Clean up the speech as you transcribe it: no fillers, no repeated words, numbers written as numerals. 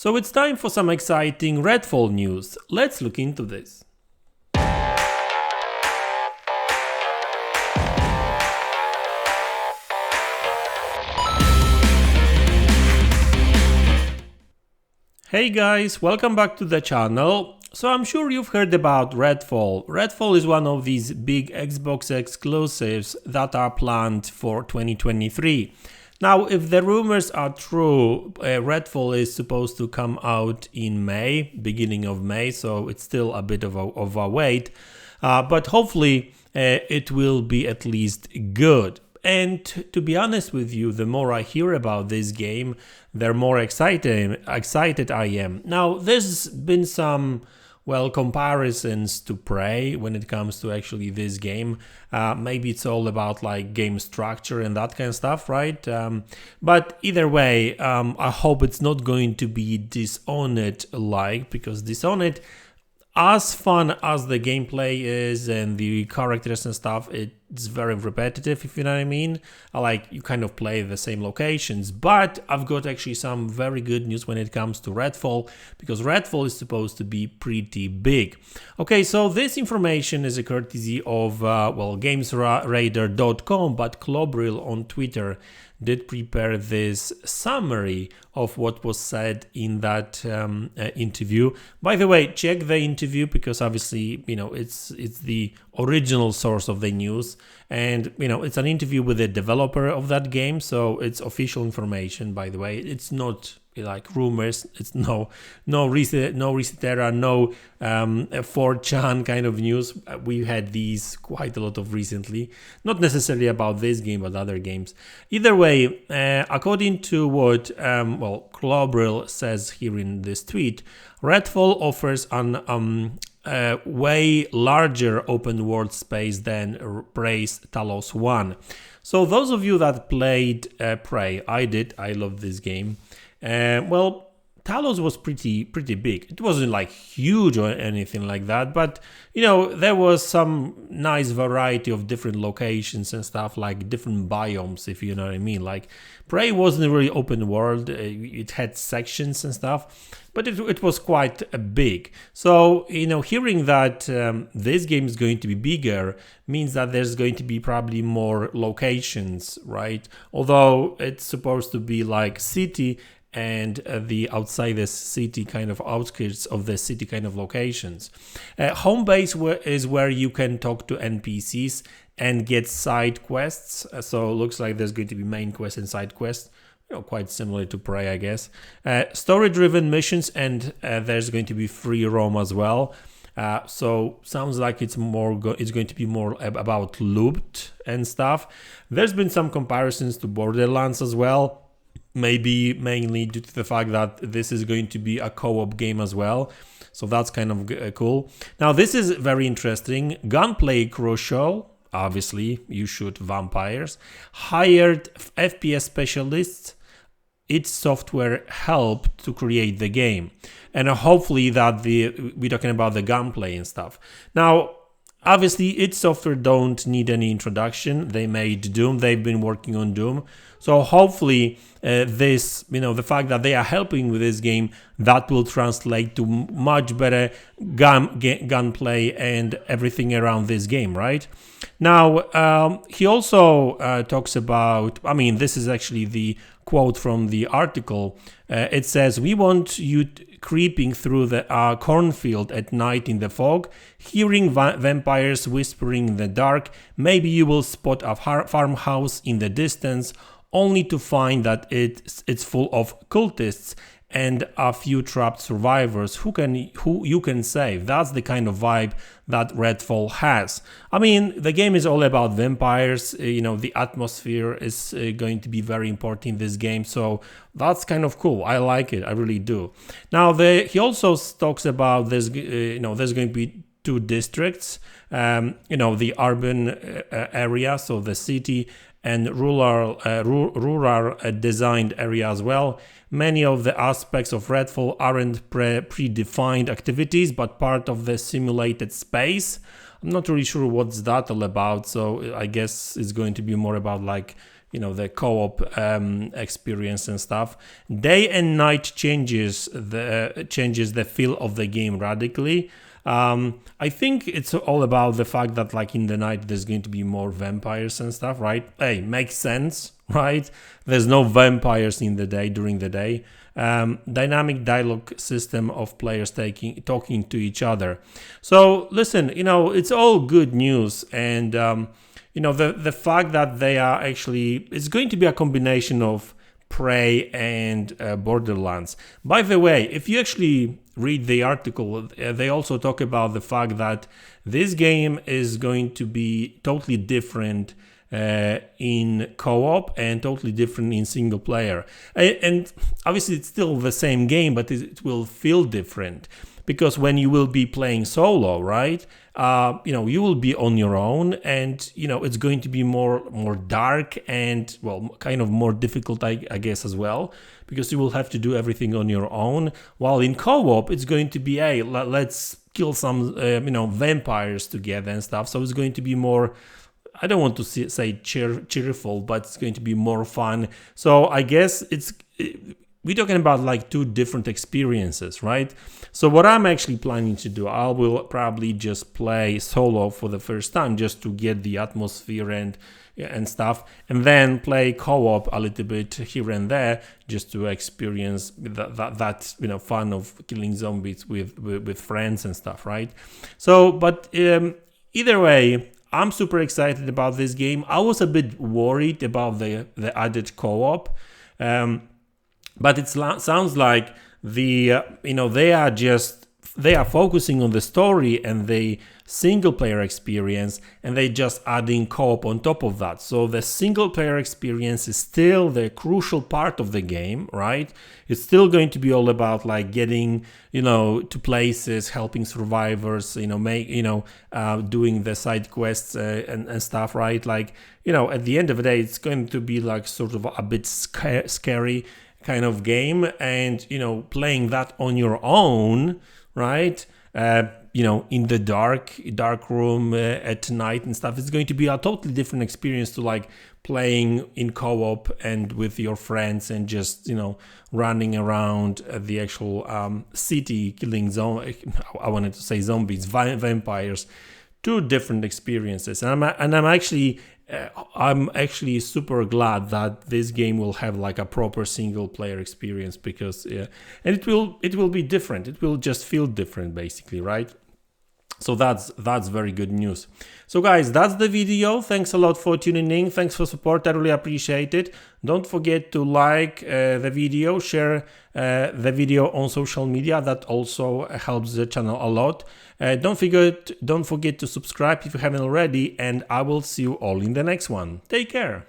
So it's time for some exciting REDFALL news. Let's look into this. Hey guys, welcome back to the channel. So I'm sure you've heard about REDFALL. REDFALL is one of these big Xbox exclusives that are planned for 2023. Now, if the rumors are true, REDFALL is supposed to come out in May, beginning of May, so it's still a bit of a wait. But hopefully it will be at least good. And to be honest with you, the more I hear about this game, the more excited I am. Now, there's been some, well, comparisons to Prey when it comes to actually this game. Maybe it's all about like game structure and that kind of stuff, right? But either way, I hope it's not going to be Dishonored-like, because Dishonored, as fun as the gameplay is and the characters and stuff, it's very repetitive, if you know what I mean. Like, you kind of play the same locations. But I've got actually some very good news when it comes to REDFALL, because REDFALL is supposed to be pretty big. Okay, so this information is a courtesy of, GamesRadar.com, but Klobril on Twitter did prepare this summary of what was said in that interview. By the way, check the interview, because obviously, you know, it's the original source of the news, and you know, it's an interview with the developer of that game, so it's official information. By the way, it's not like rumors. It's no Resetera, no 4chan kind of news. We had these quite a lot of recently, not necessarily about this game but other games. Either way, according to what Klobril says here in this tweet, REDFALL offers an way larger open world space than Prey's Talos 1. So those of you that played Prey, I did, I love this game. Talos was pretty big. It wasn't like huge or anything like that, but you know, there was some nice variety of different locations and stuff, like different biomes, if you know what I mean. Like, Prey wasn't really open world. It had sections and stuff, but it was quite big. So, you know, hearing that this game is going to be bigger means that there's going to be probably more locations, right? Although it's supposed to be like city and the outside the city, kind of outskirts of the city kind of locations. Home base is where you can talk to NPCs and get side quests. So it looks like there's going to be main quests and side quests. You know, quite similar to Prey, I guess. Story-driven missions, and there's going to be free roam as well. So sounds like it's going to be more about loot and stuff. There's been some comparisons to Borderlands as well. Maybe mainly due to the fact that this is going to be a co-op game as well. So that's kind of cool. Now, this is very interesting. Gunplay crucial. Obviously, you shoot vampires. Hired FPS specialists. Its software helped to create the game. And hopefully that we're talking about the gunplay and stuff. Now, obviously, its software don't need any introduction. They made Doom. They've been working on Doom. So hopefully this, you know, the fact that they are helping with this game, that will translate to much better gunplay and everything around this game, right? Now, he also talks about, I mean, this is actually the quote from the article. It says, "We want you creeping through the cornfield at night in the fog, hearing vampires whispering in the dark. Maybe you will spot a farmhouse in the distance, only to find that it's full of cultists and a few trapped survivors who you can save." That's the kind of vibe that REDFALL has. I mean, the game is all about vampires. You know, the atmosphere is going to be very important in this game, so that's kind of cool. I like it, I really do. Now, he also talks about this. You know, there's going to be two districts. You know, the urban area, so the city, and rural designed area as well. Many of the aspects of REDFALL aren't predefined activities, but part of the simulated space. I'm not really sure what's that all about, so I guess it's going to be more about like the co-op experience and stuff. Day and night changes the feel of the game radically. I think it's all about the fact that like in the night there's going to be more vampires and stuff, right? Hey, makes sense, right? There's no vampires in the day during the day. Dynamic dialogue system of players talking to each other. So listen, it's all good news, and the fact that they are actually, it's going to be a combination of Prey and Borderlands. By the way, if you actually read the article, they also talk about the fact that this game is going to be totally different in co-op and totally different in single player. And obviously it's still the same game, but it will feel different, because when you will be playing solo, right, you will be on your own, and it's going to be more dark and, well, kind of more difficult, I guess, as well, because you will have to do everything on your own. While in co-op it's going to be, hey, let's kill some vampires together and stuff. So it's going to be more, I don't want to say cheerful, but it's going to be more fun. So I guess we're talking about like two different experiences, right? So what I'm actually planning to do, I will probably just play solo for the first time, just to get the atmosphere and stuff, and then play co-op a little bit here and there, just to experience that fun of killing zombies with friends and stuff, right? So, but either way, I'm super excited about this game. I was a bit worried about the added co-op, but it sounds like they are focusing on the story and the single player experience, and they just adding co-op on top of that. So the single player experience is still the crucial part of the game, right? It's still going to be all about like getting to places, helping survivors, doing the side quests and stuff, right? Like at the end of the day, it's going to be like sort of a bit scary kind of game, and playing that on your own, right? In the dark room at night and stuff, it's going to be a totally different experience to like playing in co-op and with your friends and just running around the actual city killing I wanted to say zombies, vampires. Two different experiences, and I'm actually super glad that this game will have like a proper single player experience, because and it will be different. It will just feel different, basically, right? So that's very good news. So guys, that's the video. Thanks a lot for tuning in. Thanks for support. I really appreciate it. Don't forget to like the video, share the video on social media. That also helps the channel a lot. Don't forget to subscribe if you haven't already, and I will see you all in the next one. Take care.